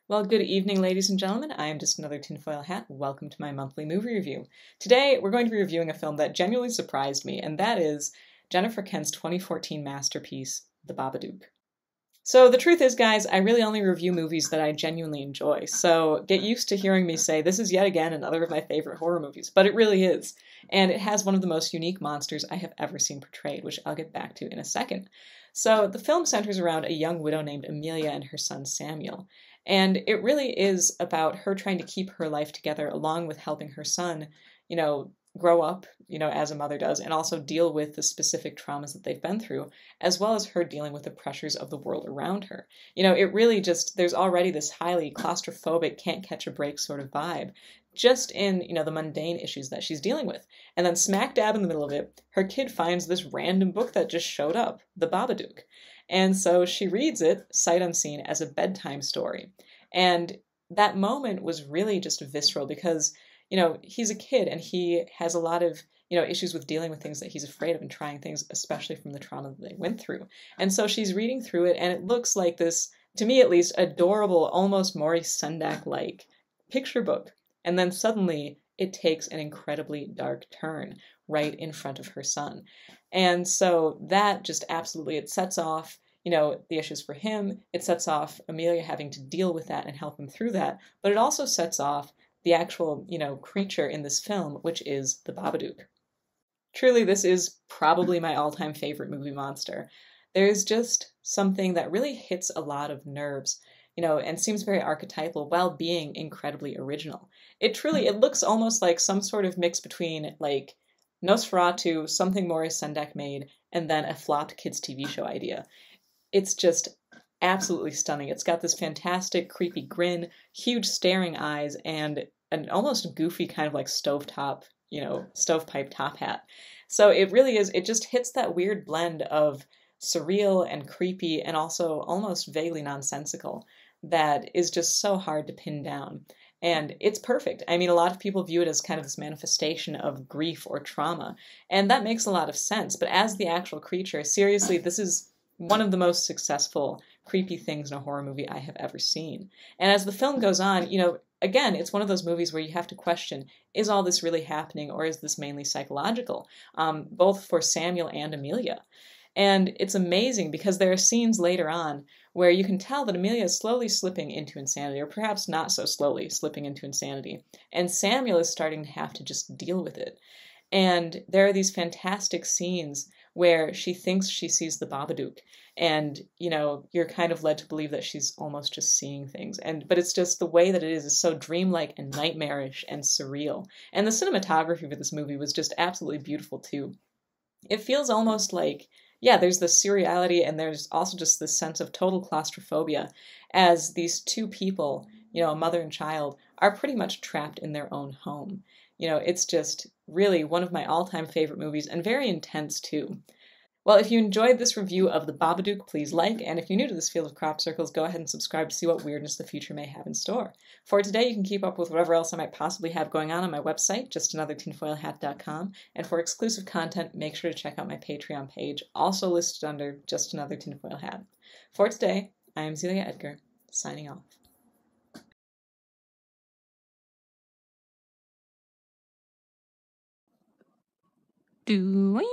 Well, good evening, ladies and gentlemen. I am just another tinfoil hat. Welcome to my monthly movie review. Today, we're going to be reviewing a film that genuinely surprised me, and that is Jennifer Kent's 2014 masterpiece, The Babadook. So the truth is, guys, I really only review movies that I genuinely enjoy, so get used to hearing me say this is yet again another of my favorite horror movies, but it really is. And it has one of the most unique monsters I have ever seen portrayed, which I'll get back to in a second. So the film centers around a young widow named Amelia and her son Samuel. And it really is about her trying to keep her life together along with helping her son, grow up, as a mother does, and also deal with the specific traumas that they've been through, as well as her dealing with the pressures of the world around her. It really just, there's already this highly claustrophobic, can't catch a break sort of vibe, just in, the mundane issues that she's dealing with. And then smack dab in the middle of it, her kid finds this random book that just showed up, The Babadook. And so she reads it, sight unseen, as a bedtime story. And that moment was really just visceral because he's a kid and he has a lot of, issues with dealing with things that he's afraid of and trying things, especially from the trauma that they went through. And so she's reading through it and it looks like this, to me at least, adorable, almost Maurice Sendak-like picture book. And then suddenly it takes an incredibly dark turn right in front of her son. And so that just absolutely, it sets off the issues for him. It sets off Amelia having to deal with that and help him through that. But it also sets off the actual, creature in this film, which is the Babadook. Truly, this is probably my all-time favorite movie monster. There's just something that really hits a lot of nerves, and seems very archetypal while being incredibly original. It looks almost like some sort of mix between, like, Nosferatu, something Maurice Sendak made, and then a flopped kids' TV show idea. It's just absolutely stunning. It's got this fantastic, creepy grin, huge staring eyes, and an almost goofy kind of like stovepipe top hat. So it really is, it just hits that weird blend of surreal and creepy and also almost vaguely nonsensical that is just so hard to pin down. And it's perfect. I mean, a lot of people view it as kind of this manifestation of grief or trauma, and that makes a lot of sense. But as the actual creature, seriously, this is one of the most successful creepy things in a horror movie I have ever seen. And as the film goes on, again, it's one of those movies where you have to question, is all this really happening or is this mainly psychological? Both for Samuel and Amelia. And it's amazing because there are scenes later on where you can tell that Amelia is slowly slipping into insanity, or perhaps not so slowly slipping into insanity. And Samuel is starting to have to just deal with it. And there are these fantastic scenes where she thinks she sees the Babadook, and you're kind of led to believe that she's almost just seeing things. But it's just the way that it is so dreamlike and nightmarish and surreal. And the cinematography for this movie was just absolutely beautiful too. It feels almost like, yeah, there's the surreality and there's also just this sense of total claustrophobia as these two people, a mother and child, are pretty much trapped in their own home. It's just really one of my all-time favorite movies and very intense too. Well, if you enjoyed this review of The Babadook, please like, and if you're new to this field of crop circles, go ahead and subscribe to see what weirdness the future may have in store. For today, you can keep up with whatever else I might possibly have going on my website, justanothertinfoilhat.com, and for exclusive content, make sure to check out my Patreon page, also listed under Just Another Tinfoil Hat. For today, I am Zelia Edgar, signing off. Doing.